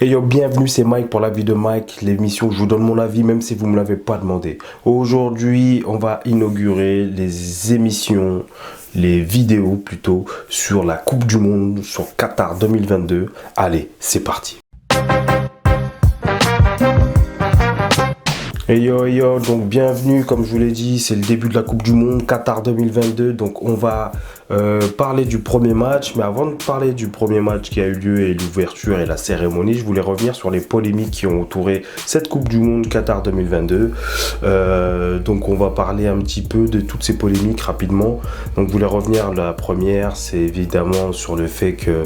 Et yo, bienvenue, c'est Mike pour la vie de Mike, l'émission où je vous donne mon avis même si vous ne me l'avez pas demandé. Aujourd'hui, on va inaugurer les émissions, les vidéos plutôt, sur la Coupe du Monde, sur Qatar 2022. Allez, c'est parti. Et yo, donc bienvenue, comme je vous l'ai dit, c'est le début de la Coupe du Monde, Qatar 2022, donc on va parler du premier match, mais avant de parler du premier match qui a eu lieu et l'ouverture et la cérémonie, je voulais revenir sur les polémiques qui ont entouré cette Coupe du Monde Qatar 2022, donc on va parler un petit peu de toutes ces polémiques rapidement. Donc je voulais revenir, la première, c'est évidemment sur le fait que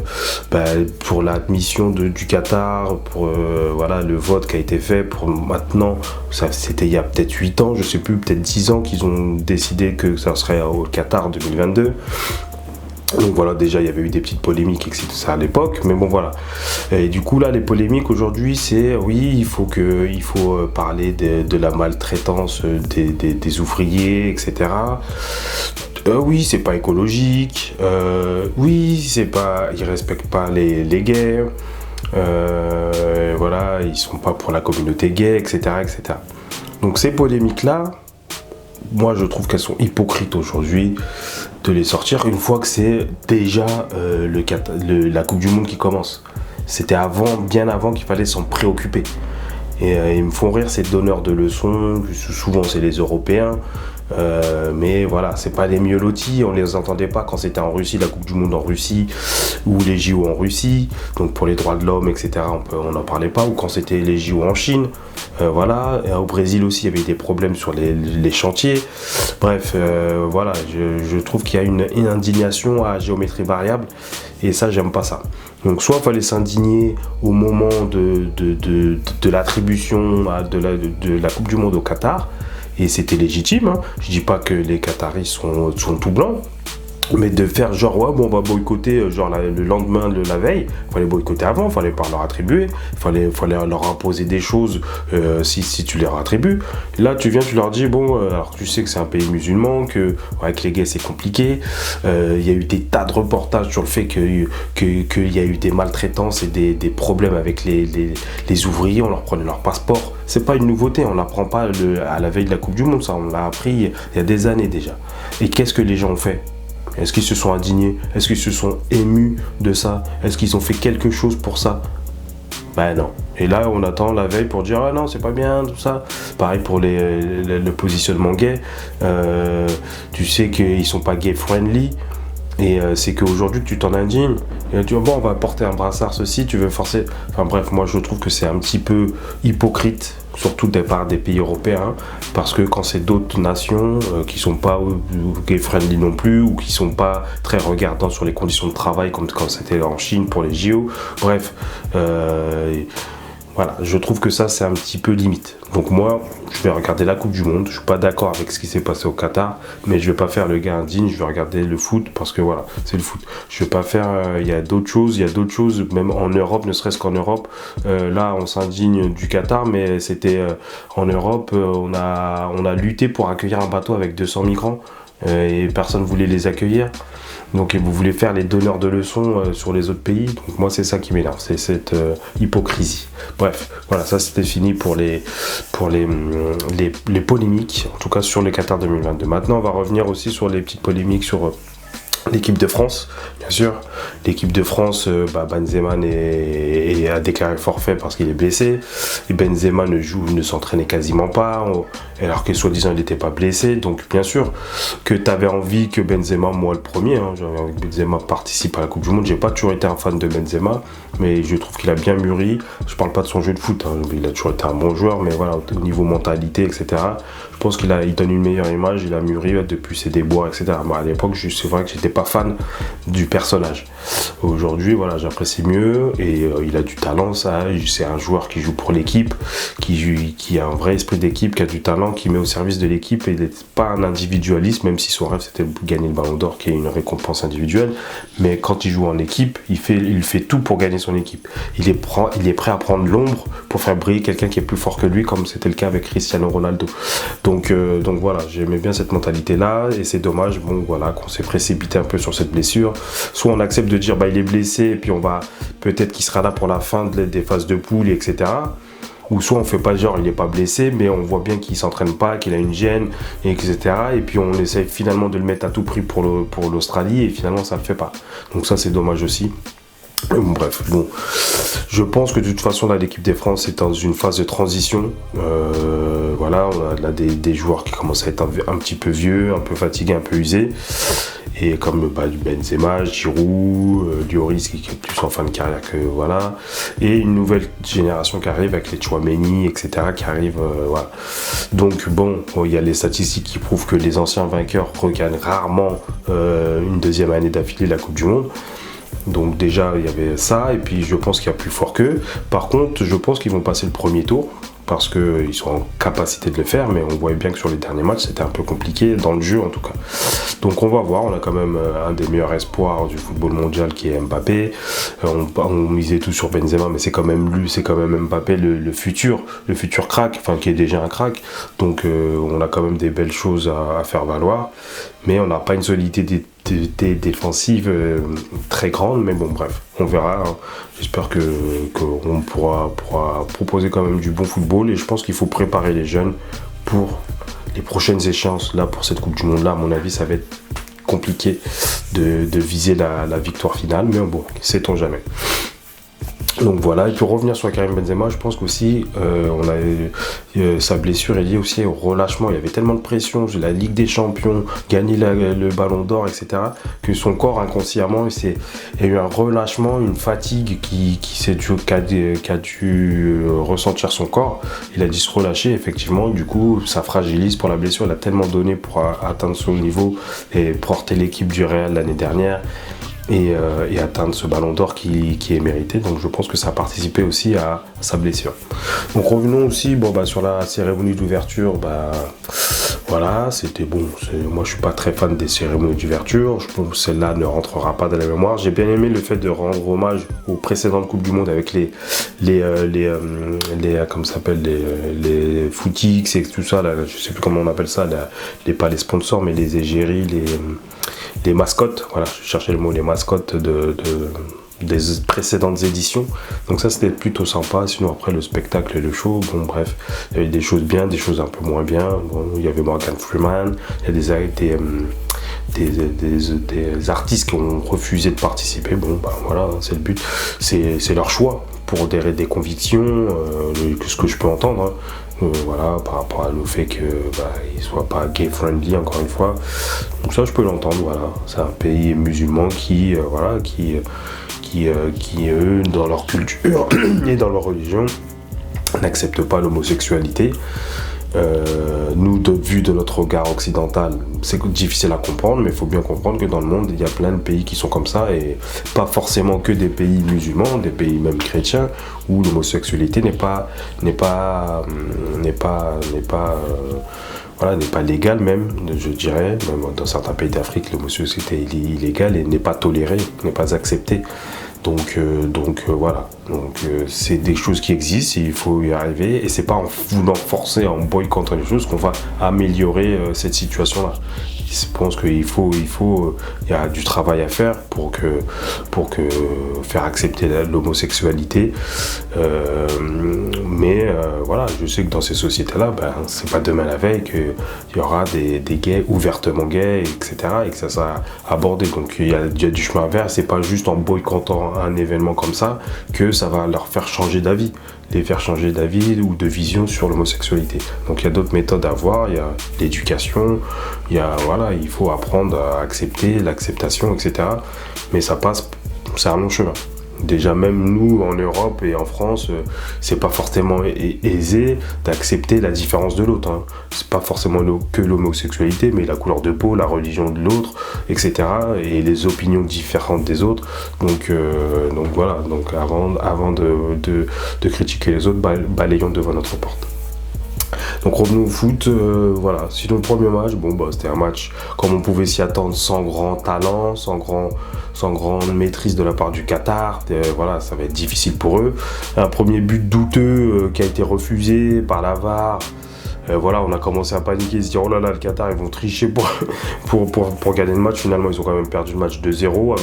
pour l'admission du Qatar, pour voilà, le vote qui a été fait pour maintenant, c'était il y a peut-être 8 ans, je sais plus, peut-être 10 ans qu'ils ont décidé que ça serait au Qatar 2022. Donc voilà, déjà il y avait eu des petites polémiques etc. à l'époque, mais bon voilà. Et du coup là, les polémiques aujourd'hui, c'est oui, il faut parler de la maltraitance des ouvriers, etc. Oui, c'est pas écologique. Oui, ils respectent pas les gays. Voilà, ils sont pas pour la communauté gay, etc., etc. Donc ces polémiques-là, moi je trouve qu'elles sont hypocrites aujourd'hui de les sortir une fois que c'est déjà la Coupe du Monde qui commence. C'était bien avant qu'il fallait s'en préoccuper. Et ils me font rire ces donneurs de leçons, souvent c'est les Européens. Mais voilà, c'est pas les mieux lotis, on les entendait pas quand c'était en Russie, la Coupe du Monde en Russie, ou les JO en Russie, donc pour les droits de l'homme, etc. On n'en parlait pas, ou quand c'était les JO en Chine, voilà. Et au Brésil aussi, il y avait des problèmes sur les chantiers. Bref, voilà, je trouve qu'il y a une indignation à géométrie variable, et ça, j'aime pas ça. Donc soit il fallait s'indigner au moment de l'attribution de la Coupe du Monde au Qatar, et c'était légitime, hein. Je dis pas que les Qataris sont tout blancs, mais de faire genre ouais, bon, on va boycotter genre le lendemain de la veille, il fallait boycotter avant, il fallait pas leur attribuer, il fallait leur imposer des choses si tu les attribues. Là tu viens, tu leur dis bon, alors tu sais que c'est un pays musulman, que avec les gays c'est compliqué, il y a eu des tas de reportages sur le fait qu'il y a eu des maltraitances et des problèmes avec les ouvriers, on leur prenait leur passeport. C'est pas une nouveauté, on l'apprend pas à la veille de la Coupe du Monde, ça on l'a appris il y a des années déjà. Et qu'est-ce que les gens ont fait ? Est-ce qu'ils se sont indignés ? Est-ce qu'ils se sont émus de ça ? Est-ce qu'ils ont fait quelque chose pour ça ? Ben non. Et là, on attend la veille pour dire « Ah non, c'est pas bien, tout ça ». Pareil pour le positionnement gay. Tu sais qu'ils sont pas gay-friendly. Et c'est qu'aujourd'hui, tu t'en indignes. Et tu dis « Bon, on va porter un brassard, ceci, tu veux forcer ». Enfin bref, moi je trouve que c'est un petit peu hypocrite, surtout de la part des pays européens, parce que quand c'est d'autres nations qui sont pas gay-friendly non plus, ou qui sont pas très regardants sur les conditions de travail, comme quand c'était en Chine pour les JO, bref, voilà, je trouve que ça c'est un petit peu limite. Donc moi, je vais regarder la Coupe du Monde, je suis pas d'accord avec ce qui s'est passé au Qatar, mais je vais pas faire le gars indigne, je vais regarder le foot, parce que voilà, c'est le foot. Je vais pas faire, il y a d'autres choses, même en Europe, ne serait-ce qu'en Europe, là on s'indigne du Qatar, mais c'était en Europe, on a lutté pour accueillir un bateau avec 200 migrants, et personne voulait les accueillir. Donc vous voulez faire les donneurs de leçons sur les autres pays. Donc moi c'est ça qui m'énerve, c'est cette hypocrisie. Bref, voilà, ça c'était fini pour les polémiques, en tout cas sur le Qatar 2022. Maintenant on va revenir aussi sur les petites polémiques sur l'équipe de France, bien sûr. L'équipe de France, Benzema a déclaré forfait parce qu'il est blessé. Et Benzema ne s'entraînait quasiment pas, alors que soi-disant il n'était pas blessé. Donc bien sûr que tu avais envie que Benzema, moi le premier, j'avais envie que Benzema participe à la Coupe du Monde. J'ai pas toujours été un fan de Benzema, mais je trouve qu'il a bien mûri. Je parle pas de son jeu de foot, il a toujours été un bon joueur, mais voilà, au niveau mentalité, etc. Je pense qu'il donne une meilleure image, il a mûri depuis ses déboires, etc. Moi, à l'époque, c'est vrai que j'étais pas fan du personnage. Aujourd'hui, voilà, j'apprécie mieux et il a du talent, ça. C'est un joueur qui joue pour l'équipe, qui a un vrai esprit d'équipe, qui a du talent, qui met au service de l'équipe et n'est pas un individualiste, même si son rêve c'était de gagner le Ballon d'Or, qui est une récompense individuelle. Mais quand il joue en équipe, il fait tout pour gagner son équipe. Il est prêt à prendre l'ombre pour faire briller quelqu'un qui est plus fort que lui, comme c'était le cas avec Cristiano Ronaldo. Donc voilà, j'aimais bien cette mentalité-là et c'est dommage, bon voilà, qu'on s'est précipité un peu sur cette blessure. soit on accepte de dire il est blessé et puis peut-être qu'il sera là pour la fin des phases de poule, etc. Ou soit on fait pas genre il n'est pas blessé, mais on voit bien qu'il s'entraîne pas, qu'il a une gêne, etc. Et puis on essaie finalement de le mettre à tout prix pour l'Australie et finalement ça le fait pas. Donc ça c'est dommage aussi. Bref, bon, je pense que de toute façon là l'équipe de France est dans une phase de transition. Voilà, on a là des joueurs qui commencent à être un petit peu vieux, un peu fatigués, un peu usés. Et comme du Benzema, Giroud, Lloris qui est plus en fin de carrière que voilà. Et une nouvelle génération qui arrive avec les Tchouaméni, etc. qui arrivent, voilà. Donc bon, il y a les statistiques qui prouvent que les anciens vainqueurs regagnent rarement une deuxième année d'affilée la Coupe du Monde. Donc déjà il y avait ça, et puis je pense qu'il y a plus fort qu'eux. Par contre, je pense qu'ils vont passer le premier tour, parce qu'ils sont en capacité de le faire, mais on voyait bien que sur les derniers matchs, c'était un peu compliqué, dans le jeu en tout cas. Donc on va voir, on a quand même un des meilleurs espoirs du football mondial qui est Mbappé. On misait tout sur Benzema, mais c'est quand même Mbappé le futur crack, enfin qui est déjà un crack. Donc on a quand même des belles choses à faire valoir, mais on n'a pas une solidité défensive très grande, mais bon bref, on verra, hein. J'espère qu'on pourra proposer quand même du bon football, et je pense qu'il faut préparer les jeunes pour les prochaines échéances. Là pour cette Coupe du Monde là, à mon avis ça va être compliqué de viser la victoire finale, mais bon, sait-on jamais. Donc voilà, et pour revenir sur Karim Benzema, je pense qu'aussi sa blessure est liée aussi au relâchement. Il y avait tellement de pression, la Ligue des Champions, gagner le Ballon d'Or, etc., que son corps inconsciemment, il y a eu un relâchement, une fatigue qu'a dû ressentir son corps. Il a dû se relâcher, effectivement, du coup ça fragilise pour la blessure. Il a tellement donné pour atteindre son niveau et porter l'équipe du Real l'année dernière. Et atteindre ce ballon d'or qui est mérité. Donc je pense que ça a participé aussi à sa blessure. Donc revenons aussi sur la cérémonie d'ouverture. Voilà, c'était bon. Moi je suis pas très fan des cérémonies d'ouverture. Je pense que celle-là ne rentrera pas dans la mémoire. J'ai bien aimé le fait de rendre hommage aux précédentes Coupes du Monde avec les footix et tout ça là, je sais plus comment on appelle ça, pas les sponsors mais les égéries, les mascottes, voilà, je cherchais le mot, les mascottes des précédentes éditions. Donc ça c'était plutôt sympa. Sinon après le spectacle et le show, bon bref, il y avait des choses bien, des choses un peu moins bien. Bon, il y avait Morgan Freeman, il y a des artistes qui ont refusé de participer. Bon voilà, c'est le but, c'est leur choix pour des convictions, ce que je peux entendre, hein. Voilà, par rapport au fait qu'il ne soit pas gay friendly, encore une fois. Donc ça je peux l'entendre, voilà. C'est un pays musulman qui eux, dans leur culture et dans leur religion, n'acceptent pas l'homosexualité. Nous, vu de notre regard occidental, c'est difficile à comprendre, mais il faut bien comprendre que dans le monde, il y a plein de pays qui sont comme ça, et pas forcément que des pays musulmans, des pays même chrétiens, où l'homosexualité n'est pas légale même, je dirais. Même dans certains pays d'Afrique, l'homosexualité est illégale et n'est pas tolérée, n'est pas acceptée. Donc voilà, c'est des choses qui existent, il faut y arriver, et c'est pas en voulant forcer, en boycottant les choses qu'on va améliorer cette situation-là. Je pense qu'il y a du travail à faire pour que faire accepter l'homosexualité. Mais voilà, je sais que dans ces sociétés-là, c'est pas demain la veille qu'il y aura des gays ouvertement gays, etc., et que ça sera abordé. Donc il y a du chemin à faire. C'est pas juste en boycottant un événement comme ça que ça va leur faire changer d'avis. Les faire changer d'avis ou de vision sur l'homosexualité. Donc il y a d'autres méthodes à voir, il y a l'éducation, il faut apprendre à accepter, l'acceptation, etc. Mais c'est un long chemin. Déjà même nous en Europe et en France, c'est pas forcément aisé d'accepter la différence de l'autre, hein. C'est pas forcément que l'homosexualité, mais la couleur de peau, la religion de l'autre, etc. et les opinions différentes des autres. Donc voilà, donc avant de critiquer les autres, balayons devant notre porte. Donc revenons au foot, voilà. Sinon le premier match, c'était un match comme on pouvait s'y attendre, sans grand talent, sans grande maîtrise de la part du Qatar. Voilà, ça va être difficile pour eux. Un premier but douteux qui a été refusé par la VAR. Voilà, on a commencé à paniquer, se dire oh là là, le Qatar ils vont tricher pour gagner le match. Finalement ils ont quand même perdu le match 2-0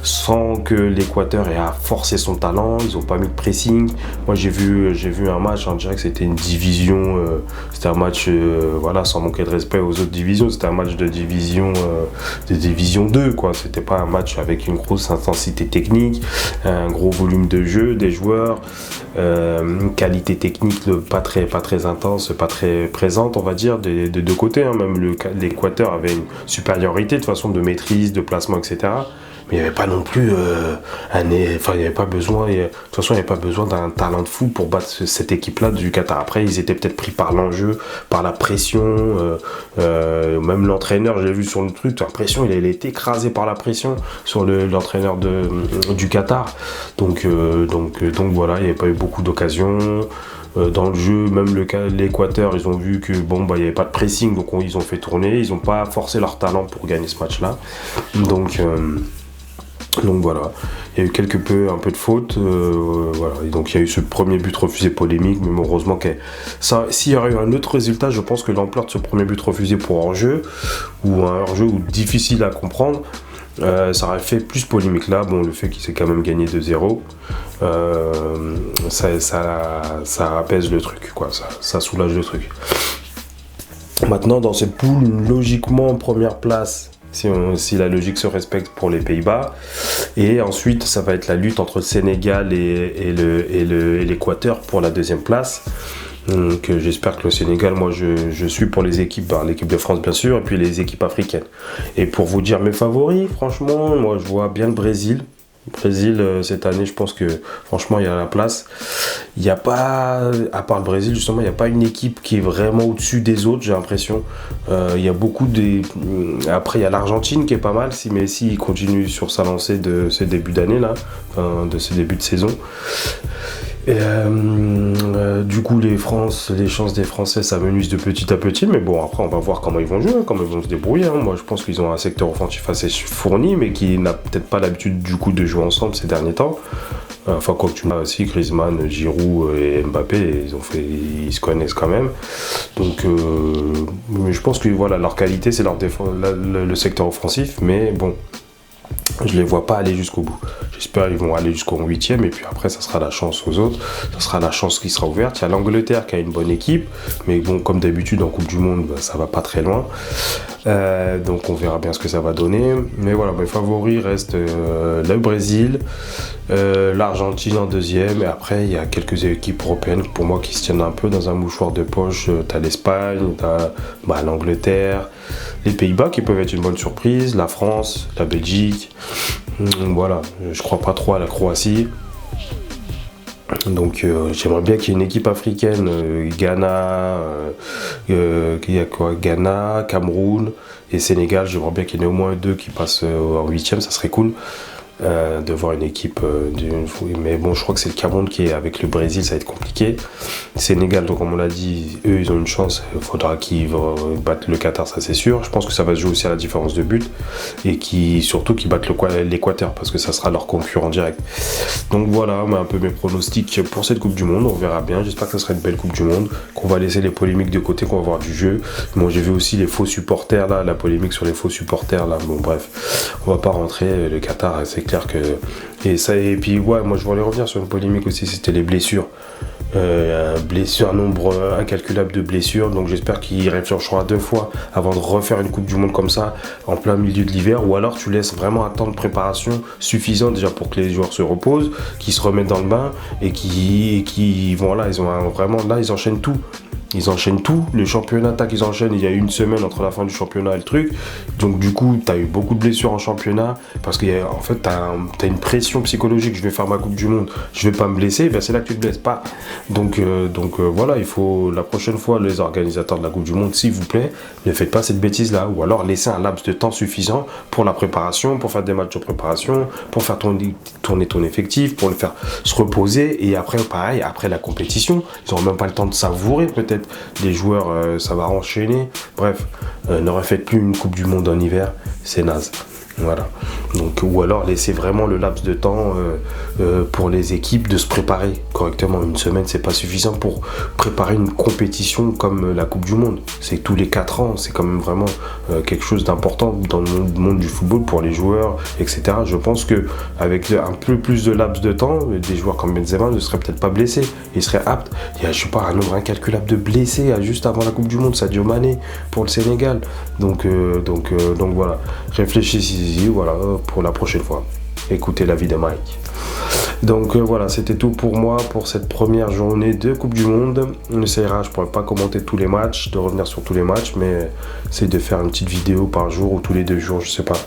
sans que l'Équateur ait à forcer son talent. Ils n'ont pas mis de pressing. Moi j'ai vu un match, on dirait que c'était une division, c'était un match voilà, sans manquer de respect aux autres divisions, c'était un match de division 2 quoi. C'était pas un match avec une grosse intensité technique, un gros volume de jeu des joueurs, une qualité technique pas très intense, pas très présente on va dire des deux côtés, hein. Même l'Équateur avait une supériorité de façon de maîtrise, de placement, etc. Mais il n'y avait pas non plus il n'y avait pas besoin, de toute façon il n'y avait pas besoin d'un talent de fou pour battre cette équipe là du Qatar. Après ils étaient peut-être pris par l'enjeu, par la pression, même l'entraîneur, j'ai vu sur le truc, l'impression il a été écrasé par la pression sur l'entraîneur du Qatar, donc voilà, il n'y avait pas eu beaucoup d'occasions. Dans le jeu, même l'Équateur, ils ont vu que il n'y avait pas de pressing, donc ils ont fait tourner, ils n'ont pas forcé leur talent pour gagner ce match là, donc voilà, il y a eu un peu de fautes, voilà. Et donc il y a eu ce premier but refusé polémique, mais heureusement s'il y aurait eu un autre résultat, je pense que l'ampleur de ce premier but refusé pour hors-jeu, ou un hors-jeu ou difficile à comprendre, ça aurait fait plus polémique. Là, bon, le fait qu'il s'est quand même gagné 2-0, ça apaise le truc, quoi, ça soulage le truc. Maintenant, dans cette poule, logiquement, première place, si la logique se respecte pour les Pays-Bas. Et ensuite, ça va être la lutte entre le Sénégal et l'Équateur pour la deuxième place. Donc j'espère que le Sénégal, moi je suis pour les équipes, l'équipe de France bien sûr, et puis les équipes africaines. Et pour vous dire mes favoris, franchement, moi je vois bien le Brésil. Cette année, je pense que franchement il y a la place. Il n'y a pas, à part le Brésil justement, il n'y a pas une équipe qui est vraiment au-dessus des autres, j'ai l'impression. Il y a après il y a l'Argentine qui est pas mal, si Messi continue sur sa lancée de ces débuts d'année là, de ces débuts de saison. Et du coup les chances des Français s'amenuisent de petit à petit, mais bon après on va voir comment ils vont jouer, comment ils vont se débrouiller, hein. Moi je pense qu'ils ont un secteur offensif assez fourni, mais qui n'a peut-être pas l'habitude du coup de jouer ensemble ces derniers temps. Enfin quoi que tu m'as aussi, Griezmann, Giroud et Mbappé, ils se connaissent quand même. Donc mais je pense que voilà, leur qualité c'est le secteur offensif, mais bon, je les vois pas aller jusqu'au bout. J'espère qu'ils vont aller jusqu'au 8e, et puis après ça sera la chance aux autres, ça sera la chance qui sera ouverte. Il y a l'Angleterre qui a une bonne équipe, mais bon, comme d'habitude en Coupe du Monde, ça va pas très loin. Donc on verra bien ce que ça va donner. Mais voilà, mes favoris restent le Brésil, l'Argentine en deuxième, et après il y a quelques équipes européennes pour moi qui se tiennent un peu dans un mouchoir de poche. T'as l'Espagne, t'as l'Angleterre, les Pays-Bas qui peuvent être une bonne surprise, la France, la Belgique. Voilà, je crois pas trop à la Croatie. Donc j'aimerais bien qu'il y ait une équipe africaine, Ghana, Ghana, Cameroun et Sénégal. J'aimerais bien qu'il y en ait au moins deux qui passent en 8e, ça serait cool. De voir une équipe mais bon, je crois que c'est le Cameroun qui est avec le Brésil, ça va être compliqué. Sénégal, donc comme on l'a dit, eux ils ont une chance, il faudra qu'ils battent le Qatar, ça c'est sûr. Je pense que ça va se jouer aussi à la différence de but, et surtout qu'ils battent l'Équateur, parce que ça sera leur concurrent direct. Donc voilà, un peu mes pronostics pour cette Coupe du Monde, on verra bien. J'espère que ça sera une belle Coupe du Monde, qu'on va laisser les polémiques de côté, qu'on va voir du jeu. Moi j'ai vu aussi les faux supporters là, la polémique sur les faux supporters là, bon bref, on va pas rentrer. Le Qatar, c'est clair que et puis ouais, moi je voulais revenir sur une polémique aussi, c'était les blessures, un nombre incalculable de blessures. Donc j'espère qu'ils réfléchiront à 2 fois avant de refaire une Coupe du Monde comme ça en plein milieu de l'hiver, ou alors tu laisses vraiment un temps de préparation suffisant déjà pour que les joueurs se reposent, qu'ils se remettent dans le bain, et qui vont là, ils ont vraiment là, ils enchaînent tout. Le championnat, ils enchaînent, il y a une semaine entre la fin du championnat et le truc. Donc du coup, t'as eu beaucoup de blessures en championnat, parce que en fait, t'as une pression psychologique. Je vais faire ma Coupe du Monde, je vais pas me blesser, c'est là que tu te blesses pas. Donc voilà, il faut, la prochaine fois, les organisateurs de la Coupe du Monde, s'il vous plaît, ne faites pas cette bêtise-là. Ou alors laissez un laps de temps suffisant pour la préparation, pour faire des matchs de préparation, pour faire tourner ton effectif, pour le faire se reposer. Et après, pareil, après la compétition, ils n'auront même pas le temps de savourer peut-être. Les joueurs, ça va enchaîner. Bref, ne refaites plus une Coupe du Monde en hiver, c'est naze. Voilà. Donc, ou alors laisser vraiment le laps de temps pour les équipes de se préparer correctement. Une semaine, c'est pas suffisant pour préparer une compétition comme la Coupe du Monde. C'est tous les 4 ans, c'est quand même vraiment quelque chose d'important dans le monde du football pour les joueurs, etc. Je pense que avec un peu plus de laps de temps, des joueurs comme Benzema ne seraient peut-être pas blessés. Ils seraient aptes. Il y a, je sais pas, un nombre incalculable de blessés juste avant la Coupe du Monde. Sadio Mané pour le Sénégal. Donc voilà. Réfléchissez-y, voilà, pour la prochaine fois. Écoutez l'avis de Mike. Donc voilà, c'était tout pour moi pour cette première journée de Coupe du Monde. On essaiera, je ne pourrais pas commenter tous les matchs, de revenir sur tous les matchs, mais c'est de faire une petite vidéo par jour ou tous les 2 jours, je sais pas.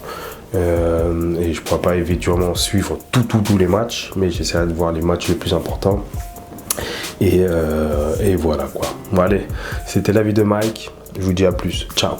Et je ne pourrais pas éventuellement suivre tous les matchs, mais j'essaierai de voir les matchs les plus importants. Et voilà quoi. Bon allez, c'était l'avis de Mike. Je vous dis à plus. Ciao.